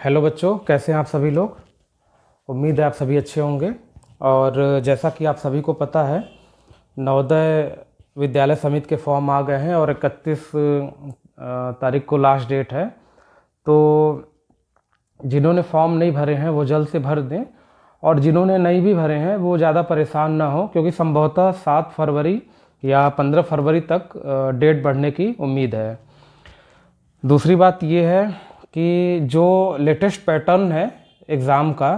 Hello बच्चों, कैसे हैं आप सभी लोग। उम्मीद है आप सभी अच्छे होंगे। और जैसा कि आप सभी को पता है, नवोदय विद्यालय समिति के फॉर्म आ गए हैं और 31 तारीख को लास्ट डेट है। तो जिन्होंने फॉर्म नहीं भरे हैं वो जल्द से भर दें, और जिन्होंने नहीं भी भरे हैं वो ज़्यादा परेशान ना हो, क्योंकि संभवतः 7 फरवरी या 15 फरवरी तक डेट बढ़ने की उम्मीद है। दूसरी बात ये है कि जो लेटेस्ट पैटर्न है एग्ज़ाम का,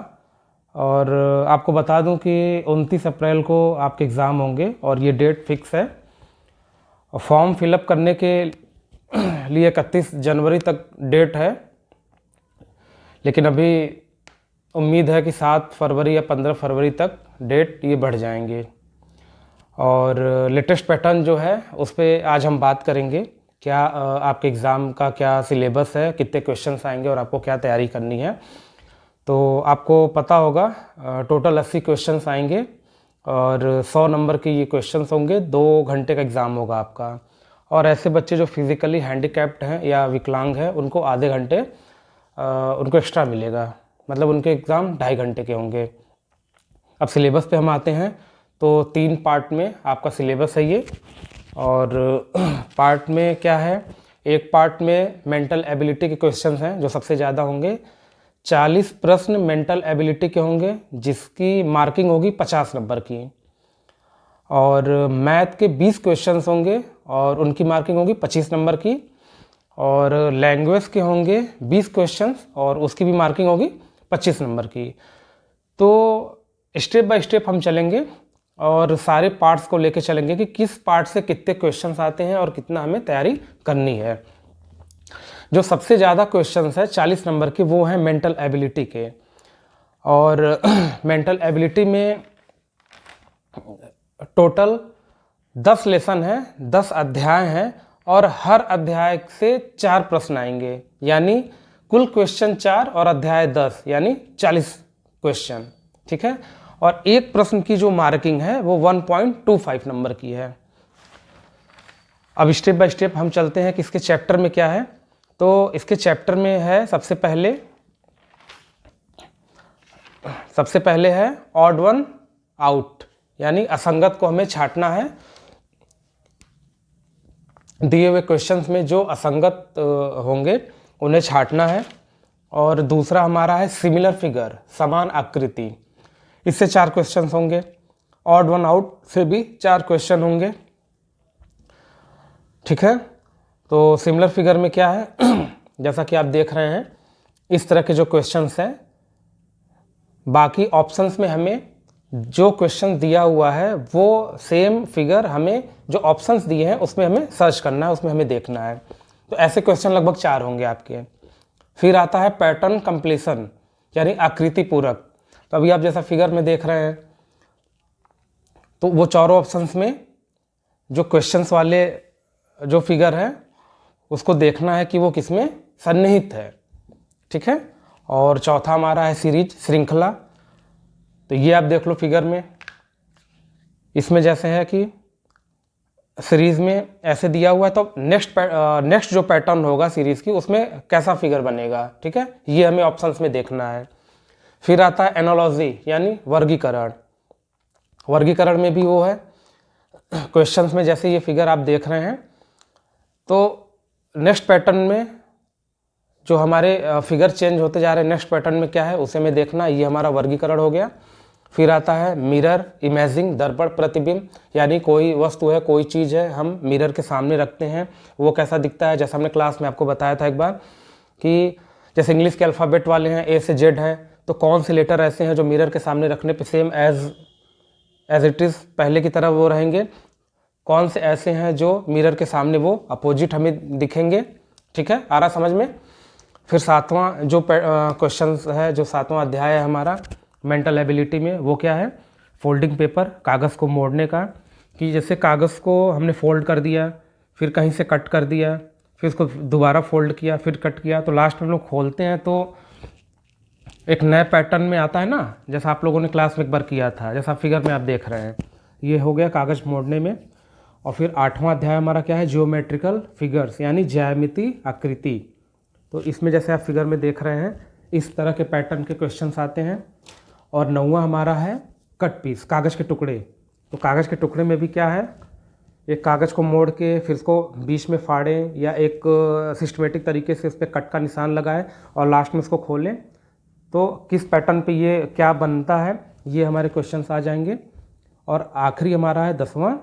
और आपको बता दूं कि 29 अप्रैल को आपके एग्ज़ाम होंगे और ये डेट फिक्स है। और फॉर्म फिलअप करने के लिए 31 जनवरी तक डेट है, लेकिन अभी उम्मीद है कि 7 फरवरी या 15 फरवरी तक डेट ये बढ़ जाएंगे। और लेटेस्ट पैटर्न जो है उस पर आज हम बात करेंगे। क्या आपके एग्ज़ाम का क्या सिलेबस है, कितने क्वेश्चंस आएंगे और आपको क्या तैयारी करनी है। तो आपको पता होगा टोटल 80 क्वेश्चंस आएंगे और 100 नंबर के ये क्वेश्चंस होंगे। 2 घंटे का एग्ज़ाम होगा आपका। और ऐसे बच्चे जो फिज़िकली हैंडीकैप्ड हैं या विकलांग हैं उनको आधे घंटे उनको एक्स्ट्रा मिलेगा, मतलब उनके एग्ज़ाम 2.5 घंटे के होंगे। अब सिलेबस पे हम आते हैं। तो 3 पार्ट में आपका सिलेबस है ये। और पार्ट में क्या है, एक पार्ट में मेंटल एबिलिटी के क्वेश्चंस हैं जो सबसे ज़्यादा होंगे। 40 प्रश्न मेंटल एबिलिटी के होंगे जिसकी मार्किंग होगी 50 नंबर की। और मैथ के 20 क्वेश्चंस होंगे और उनकी मार्किंग होगी 25 नंबर की। और लैंग्वेज के होंगे 20 क्वेश्चंस और उसकी भी मार्किंग होगी 25 नंबर की। तो स्टेप बाय स्टेप हम चलेंगे और सारे पार्ट्स को लेके चलेंगे कि किस पार्ट से कितने क्वेश्चंस आते हैं और कितना हमें तैयारी करनी है। जो सबसे ज़्यादा क्वेश्चंस है 40 नंबर के, वो हैं मेंटल एबिलिटी के। और मेंटल एबिलिटी में टोटल 10 लेसन है, 10 अध्याय हैं और हर अध्याय से 4 प्रश्न आएंगे, यानी कुल क्वेश्चन 4 और अध्याय 10, यानी 40 क्वेश्चन। ठीक है। और एक प्रश्न की जो मार्किंग है वो 1.25 नंबर की है। अब स्टेप बाय स्टेप हम चलते हैं कि इसके चैप्टर में क्या है। तो इसके चैप्टर में है सबसे पहले है ऑड वन आउट, यानी असंगत को हमें छांटना है। दिए हुए क्वेश्चंस में जो असंगत होंगे उन्हें छांटना है। और दूसरा हमारा है सिमिलर फिगर, समान आकृति। इससे 4 क्वेश्चंस होंगे। ऑड वन आउट से भी 4 क्वेश्चन होंगे। ठीक है। तो सिमिलर फिगर में क्या है जैसा कि आप देख रहे हैं इस तरह के जो क्वेश्चंस हैं। बाकी ऑप्शंस में हमें जो क्वेश्चन दिया हुआ है वो सेम फिगर हमें जो ऑप्शंस दिए हैं उसमें हमें सर्च करना है, उसमें हमें देखना है। तो ऐसे क्वेश्चन लगभग 4 होंगे आपके। फिर आता है पैटर्न कंप्लीशन, यानी आकृति पूरक। तो अभी आप जैसा फिगर में देख रहे हैं, तो वो चारों ऑप्शंस में जो क्वेश्चंस वाले जो फिगर है उसको देखना है कि वो किसमें सन्निहित है। ठीक है। और चौथा हमारा है सीरीज, श्रृंखला। तो ये आप देख लो फिगर में, इसमें जैसे है कि सीरीज में ऐसे दिया हुआ है, तो नेक्स्ट जो पैटर्न होगा सीरीज की उसमें कैसा फिगर बनेगा। ठीक है। ये हमें ऑप्शंस में देखना है। फिर आता है एनालॉजी, यानी वर्गीकरण। वर्गीकरण में भी वो है क्वेश्चंस में जैसे ये फिगर आप देख रहे हैं, तो नेक्स्ट पैटर्न में जो हमारे फिगर चेंज होते जा रहे हैं, नेक्स्ट पैटर्न में क्या है उसे हमें देखना। ये हमारा वर्गीकरण हो गया। फिर आता है मिरर इमेजिंग, दर्पण प्रतिबिंब, यानी कोई वस्तु है, कोई चीज़ है, हम मिरर के सामने रखते हैं, वो कैसा दिखता है। जैसा हमने क्लास में आपको बताया था एक बार कि जैसे इंग्लिश के अल्फ़ाबेट वाले हैं A से Z है, तो कौन से लेटर ऐसे हैं जो मिरर के सामने रखने पे सेम एज इट इज़ पहले की तरह वो रहेंगे, कौन से ऐसे हैं जो मिरर के सामने वो अपोजिट हमें दिखेंगे। ठीक है, आ रहा समझ में। फिर 7वां जो क्वेश्चन है, जो 7वां अध्याय है हमारा मेंटल एबिलिटी में, वो क्या है, फोल्डिंग पेपर, कागज़ को मोड़ने का। कि जैसे कागज़ को हमने फोल्ड कर दिया, फिर कहीं से कट कर दिया, फिर उसको दोबारा फोल्ड किया, फिर कट किया, तो लास्ट में हम लोग खोलते हैं तो एक नए पैटर्न में आता है ना, जैसा आप लोगों ने क्लास में एक बार किया था, जैसा फिगर में आप देख रहे हैं। ये हो गया कागज़ मोड़ने में। और फिर 8वां अध्याय हमारा क्या है, जियोमेट्रिकल फिगर्स, यानी ज्यामिति आकृति। तो इसमें जैसे आप फिगर में देख रहे हैं इस तरह के पैटर्न के क्वेश्चंस आते हैं। और 9वां हमारा है कट पीस, कागज़ के टुकड़े। तो कागज़ के टुकड़े में भी क्या है, एक कागज़ को मोड़ के फिर उसको बीच में फाड़ें या एक सिस्टमेटिक तरीके से उस पर कट का निशान लगाएं और लास्ट में उसको खोलें, तो किस पैटर्न पे ये क्या बनता है, ये हमारे क्वेश्चंस आ जाएंगे। और आखिरी हमारा है 10वां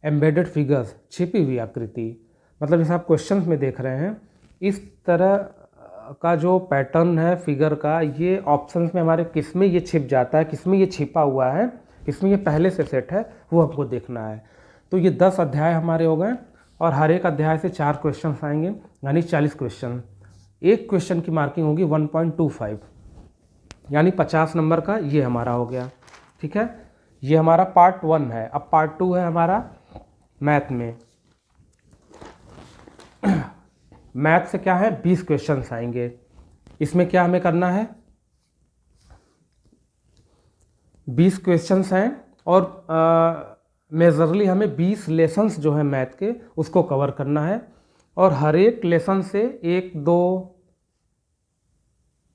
एम्बेडेड फिगर्स, छिपी हुई आकृति। मतलब जैसे आप क्वेश्चंस में देख रहे हैं, इस तरह का जो पैटर्न है फिगर का, ये ऑप्शंस में हमारे किस में ये छिप जाता है, किस में ये छिपा हुआ है, किस में ये पहले से सेट है, वो हमको देखना है। तो ये 10 अध्याय हमारे हो गए और हर एक अध्याय से 4 क्वेश्चन आएंगे, यानी 40 क्वेश्चन। एक क्वेश्चन की मार्किंग होगी 1.25, यानी 50 नंबर का ये हमारा हो गया। ठीक है, ये हमारा पार्ट 1 है। अब पार्ट 2 है हमारा मैथ में। मैथ से क्या है, 20 क्वेश्चंस आएंगे। इसमें क्या हमें करना है, 20 क्वेश्चंस हैं और मेजरली हमें 20 लेसन्स जो है मैथ के उसको कवर करना है। और हर एक लेसन से 1, 2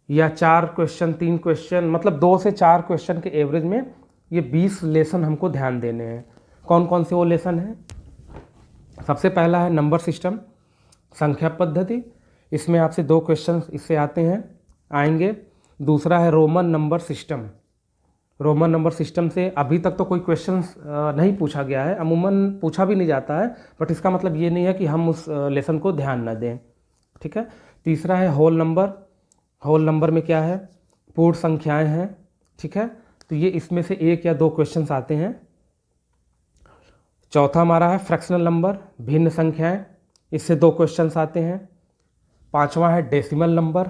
या 4 क्वेश्चन, 3 क्वेश्चन, मतलब 2 से 4 क्वेश्चन के एवरेज में ये 20 लेसन हमको ध्यान देने हैं। कौन कौन से वो लेसन हैं, सबसे पहला है नंबर सिस्टम, संख्या पद्धति। इसमें आपसे 2 क्वेश्चन इससे आएंगे। दूसरा है Roman number system. Roman number system से अभी तक तो कोई क्वेश्चन नहीं पूछा गया है, अमूमन पूछा भी नहीं जाता है, बट इसका मतलब ये नहीं है कि हम उस लेसन को ध्यान न दें। ठीक है। तीसरा है होल नंबर। होल नंबर में क्या है, पूर्ण संख्याएं हैं। ठीक है, तो ये इसमें से 1 या 2 क्वेश्चन आते हैं। चौथा हमारा है फ्रैक्शनल नंबर, भिन्न संख्याएं, इससे 2 क्वेश्चन आते हैं। पांचवा है डेसिमल नंबर,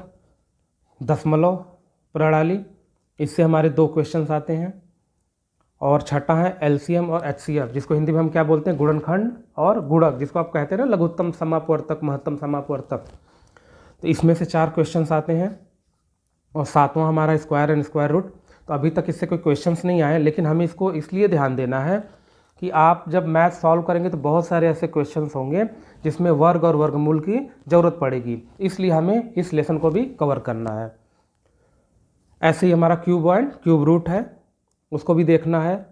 दशमलव प्रणाली, इससे हमारे 2 क्वेश्चन आते हैं। और छठा है एलसीएम और एचसीएफ, जिसको हिंदी में हम क्या बोलते हैं, गुणनखंड और गुणक, जिसको आप कहते हैं ना लघुत्तम समापवर्तक, महत्तम समापवर्तक। तो इसमें से 4 क्वेश्चन आते हैं। और 7वां हमारा स्क्वायर एंड स्क्वायर रूट। तो अभी तक इससे कोई क्वेश्चंस नहीं आए, लेकिन हमें इसको इसलिए ध्यान देना है कि आप जब मैथ सॉल्व करेंगे तो बहुत सारे ऐसे क्वेश्चंस होंगे जिसमें वर्ग और वर्गमूल की ज़रूरत पड़ेगी, इसलिए हमें इस लेसन को भी कवर करना है। ऐसे ही हमारा क्यूब एंड क्यूब रूट है, उसको भी देखना है।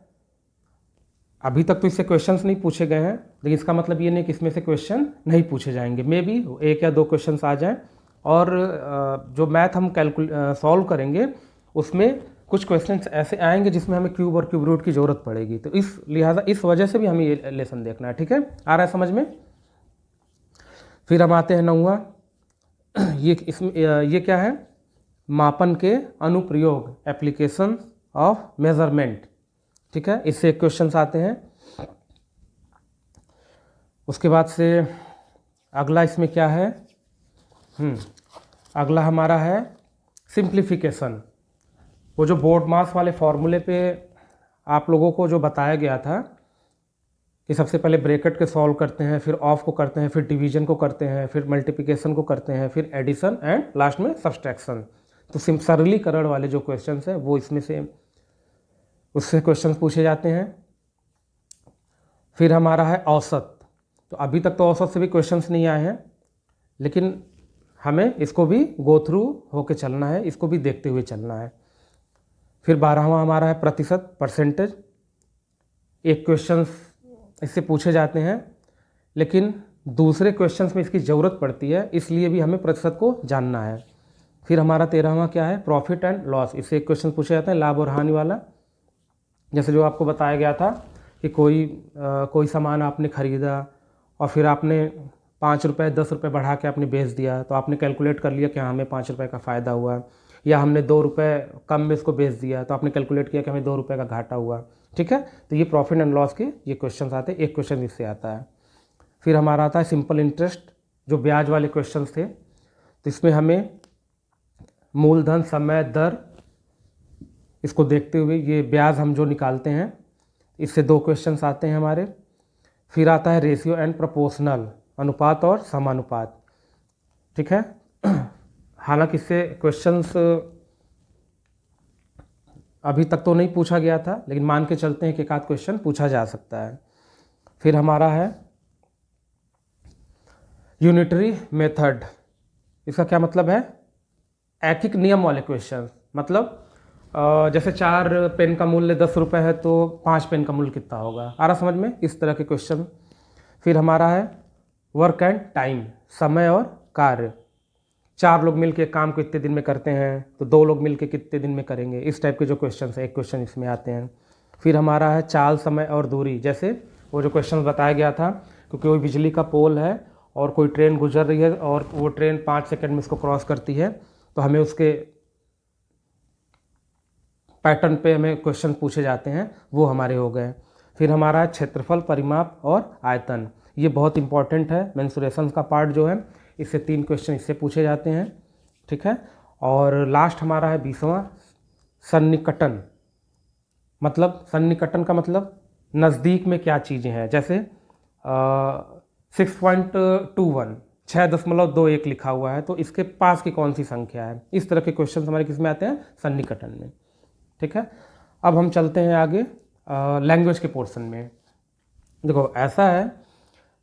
अभी तक तो इससे क्वेश्चंस नहीं पूछे गए हैं, लेकिन इसका मतलब ये नहीं कि इसमें से क्वेश्चन नहीं पूछे जाएंगे। मे बी 1 या 2 क्वेश्चंस आ जाएं। और जो मैथ हम सॉल्व करेंगे उसमें कुछ क्वेश्चंस ऐसे आएंगे जिसमें हमें क्यूब और क्यूब रूट की ज़रूरत पड़ेगी, तो इस लिहाजा इस वजह से भी हमें ये लेसन देखना है। ठीक है, आ रहा है समझ में। फिर हम आते हैं 9वां, ये क्या है, मापन के अनुप्रयोग, एप्लीकेशन ऑफ मेजरमेंट। ठीक है, इससे क्वेश्चन आते हैं। उसके बाद से अगला इसमें क्या है, अगला हमारा है सिंप्लीफिकेशन। वो जो बोर्ड मास वाले फॉर्मूले पे आप लोगों को जो बताया गया था कि सबसे पहले ब्रैकेट के सॉल्व करते हैं, फिर ऑफ को करते हैं, फिर डिवीजन को करते हैं, फिर मल्टीप्लिकेशन को करते हैं, फिर एडिशन एंड लास्ट में सब्सट्रैक्शन। तो सरलीकरण वाले जो क्वेश्चंस हैं वो इसमें से उससे क्वेश्चंस पूछे जाते हैं। फिर हमारा है औसत। तो अभी तक तो औसत से भी क्वेश्चंस नहीं आए हैं, लेकिन हमें इसको भी गो थ्रू होके चलना है, इसको भी देखते हुए चलना है। फिर 12वां हमारा है प्रतिशत, परसेंटेज। एक क्वेश्चंस इससे पूछे जाते हैं, लेकिन दूसरे क्वेश्चंस में इसकी ज़रूरत पड़ती है, इसलिए भी हमें प्रतिशत को जानना है। फिर हमारा 13वां क्या है, प्रॉफिट एंड लॉस। इससे एक क्वेश्चन पूछे जाते हैं, लाभ और हानि वाला। जैसे जो आपको बताया गया था कि कोई सामान आपने खरीदा और फिर आपने 5 रुपये 10 रुपये बढ़ा के आपने बेच दिया, तो आपने कैलकुलेट कर लिया कि हमें 5 रुपये का फ़ायदा हुआ। या हमने 2 रुपये कम में इसको बेच दिया, तो आपने कैलकुलेट किया कि हमें 2 रुपये का घाटा हुआ। ठीक है, तो ये प्रॉफिट एंड लॉस के ये क्वेश्चन आते हैं, एक क्वेश्चन इससे आता है। फिर हमारा आता है सिंपल इंटरेस्ट, जो ब्याज वाले क्वेश्चन थे। तो इसमें हमें मूलधन, समय, दर, इसको देखते हुए ये ब्याज हम जो निकालते हैं, इससे 2 क्वेश्चंस आते हैं हमारे। फिर आता है रेशियो एंड प्रोपोर्शनल, अनुपात और समानुपात। ठीक है, हालांकि इससे क्वेश्चंस अभी तक तो नहीं पूछा गया था, लेकिन मान के चलते हैं कि एक आध क्वेश्चन पूछा जा सकता है। फिर हमारा है यूनिटरी मेथड। इसका क्या मतलब है, ऐकिक नियम वाले क्वेश्चन, मतलब जैसे 4 पेन का मूल्य 10 रुपये है तो 5 पेन का मूल्य कितना होगा, आ रहा समझ में, इस तरह के क्वेश्चन। फिर हमारा है वर्क एंड टाइम, समय और कार्य। 4 लोग मिलके काम को कितने दिन में करते हैं, तो 2 लोग मिलके कितने दिन में करेंगे, इस टाइप के जो क्वेश्चन है, एक क्वेश्चन इसमें आते हैं। फिर हमारा है चाल, समय और दूरी, जैसे वो जो क्वेश्चन बताया गया था, क्योंकि कोई बिजली का पोल है और कोई ट्रेन गुजर रही है और वो ट्रेन 5 सेकंड में उसको क्रॉस करती है, तो हमें उसके पैटर्न पे हमें क्वेश्चन पूछे जाते हैं, वो हमारे हो गए। फिर हमारा है क्षेत्रफल, परिमाप और आयतन, ये बहुत इंपॉर्टेंट है, मेंसुरेशन का पार्ट जो है, इससे 3 क्वेश्चन इससे पूछे जाते हैं, ठीक है। और लास्ट हमारा है 20वां, सन्निकटन, मतलब सन्निकटन का मतलब नज़दीक में क्या चीज़ें हैं, जैसे 6.21 6.21 लिखा हुआ है, तो इसके पास की कौन सी संख्या है, इस तरह के क्वेश्चन हमारे किस में आते हैं, सन्निकटन में, ठीक है। अब हम चलते हैं आगे लैंग्वेज के पोर्शन में। देखो ऐसा है,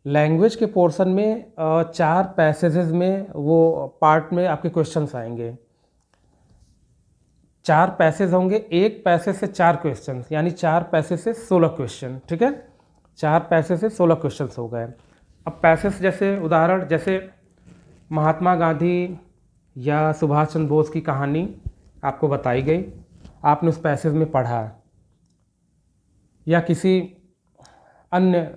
लैंग्वेज के पोर्शन में 4 पैसेजेस में वो पार्ट में आपके क्वेश्चंस आएंगे। 4 पैसेज होंगे, एक पैसेज से 4 क्वेश्चन, यानी 4 पैसेज से 16 क्वेश्चन, ठीक है। 4 पैसेज से 16 क्वेश्चन हो गए। अब पैसेज जैसे उदाहरण, जैसे महात्मा गांधी या सुभाष चंद्र बोस की कहानी आपको बताई गई, आपने उस पैसेज में पढ़ा, या किसी अन्य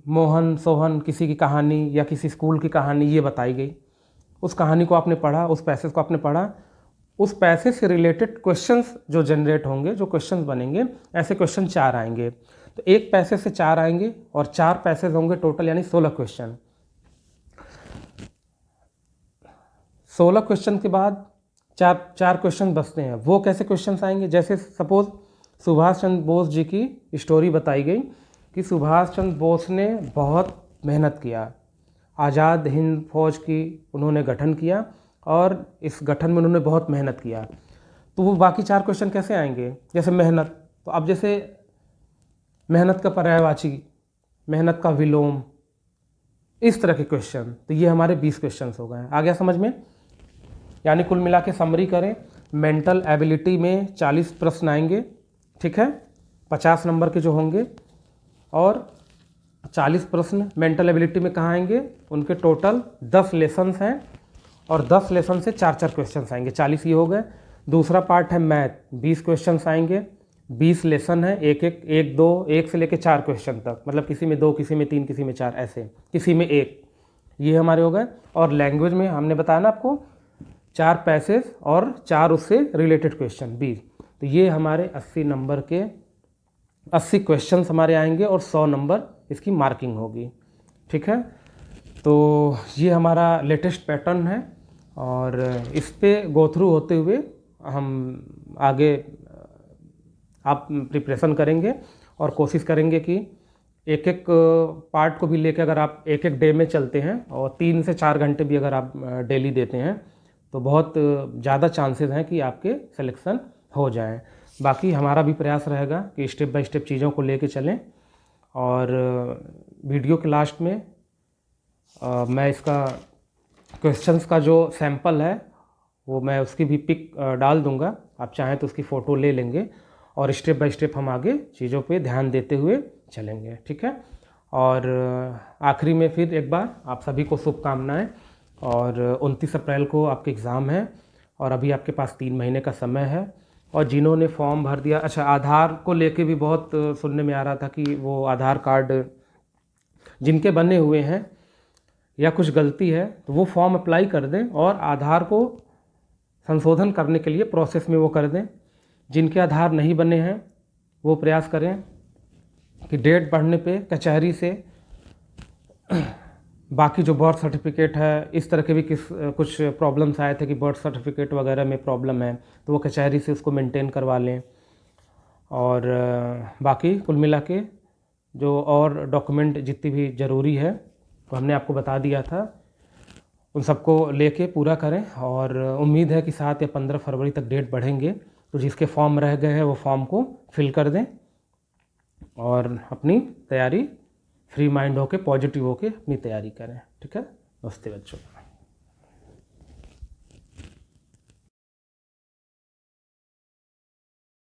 मोहन सोहन किसी की कहानी या किसी स्कूल की कहानी ये बताई गई, उस कहानी को आपने पढ़ा, उस पैसेज को आपने पढ़ा, उस पैसेज से रिलेटेड क्वेश्चंस जो जनरेट होंगे, जो क्वेश्चंस बनेंगे, ऐसे क्वेश्चन 4 आएंगे। तो एक पैसेज से 4 आएंगे और 4 पैसेज होंगे टोटल, यानी 16 क्वेश्चन। 16 क्वेश्चन के बाद 4 क्वेश्चन बचते हैं, वो कैसे क्वेश्चन आएंगे, जैसे सपोज सुभाष चंद्र बोस जी की स्टोरी बताई गई कि सुभाष चंद्र बोस ने बहुत मेहनत किया, आज़ाद हिंद फौज की उन्होंने गठन किया और इस गठन में उन्होंने बहुत मेहनत किया, तो वो बाकी 4 क्वेश्चन कैसे आएंगे, जैसे मेहनत, तो अब जैसे मेहनत का पर्यायवाची, मेहनत का विलोम, इस तरह के क्वेश्चन, तो ये हमारे 20 क्वेश्चन हो गए। आ गया समझ में, यानी कुल मिला के समरी करें, मेंटल एबिलिटी में 40 प्रश्न आएंगे, ठीक है, 50 नंबर के जो होंगे, और 40 प्रश्न मेंटल एबिलिटी में कहाँ आएंगे, उनके टोटल 10 लेसन्स हैं और 10 लेसन से 4 क्वेश्चन आएंगे, 40 ये हो गए। दूसरा पार्ट है मैथ, 20 क्वेश्चन आएंगे, 20 लेसन है, एक दो एक से लेके 4 क्वेश्चन तक, मतलब किसी में 2, किसी में 3, किसी में 4, ऐसे किसी में 1, ये हमारे हो गए। और लैंग्वेज में हमने बताया ना आपको 4 पैसेज और 4 उससे रिलेटेड क्वेश्चन 20, तो ये हमारे 80 नंबर के 80 क्वेश्चन हमारे आएंगे और 100 नंबर इसकी मार्किंग होगी, ठीक है। तो ये हमारा लेटेस्ट पैटर्न है और इस पे गो थ्रू होते हुए हम आगे आप प्रिपरेशन करेंगे और कोशिश करेंगे कि एक एक पार्ट को भी लेकर अगर आप एक एक डे में चलते हैं और 3 से 4 घंटे भी अगर आप डेली देते हैं तो बहुत ज़्यादा चांसेस हैं कि आपके सिलेक्शन हो जाएं। बाकी हमारा भी प्रयास रहेगा कि स्टेप बाय स्टेप चीज़ों को लेके चलें। और वीडियो के लास्ट में मैं इसका क्वेश्चंस का जो सैंपल है वो मैं उसकी भी पिक डाल दूंगा, आप चाहें तो उसकी फ़ोटो ले लेंगे और स्टेप बाय स्टेप हम आगे चीज़ों पे ध्यान देते हुए चलेंगे, ठीक है। और आखिरी में फिर एक बार आप सभी को शुभकामनाएं। और 29 अप्रैल को आपके एग्ज़ाम है और अभी आपके पास 3 महीने का समय है। और जिन्होंने फॉर्म भर दिया, अच्छा आधार को लेके भी बहुत सुनने में आ रहा था कि वो आधार कार्ड जिनके बने हुए हैं या कुछ गलती है तो वो फॉर्म अप्लाई कर दें और आधार को संशोधन करने के लिए प्रोसेस में वो कर दें। जिनके आधार नहीं बने हैं वो प्रयास करें कि डेट बढ़ने पे कचहरी से बाकी जो बर्थ सर्टिफिकेट है, इस तरह के भी कुछ प्रॉब्लम्स आए थे कि बर्थ सर्टिफिकेट वगैरह में प्रॉब्लम है तो वो कचहरी से उसको मेंटेन करवा लें। और बाकी कुल मिला के जो और डॉक्यूमेंट जितनी भी ज़रूरी है तो हमने आपको बता दिया था, उन सबको लेके पूरा करें। और उम्मीद है कि 7 या 15 फरवरी तक डेट बढ़ेंगे तो जिसके फॉर्म रह गए हैं वो फॉर्म को फिल कर दें और अपनी तैयारी फ्री माइंड होके पॉजिटिव होके अपनी तैयारी करें, ठीक है। नमस्ते बच्चों।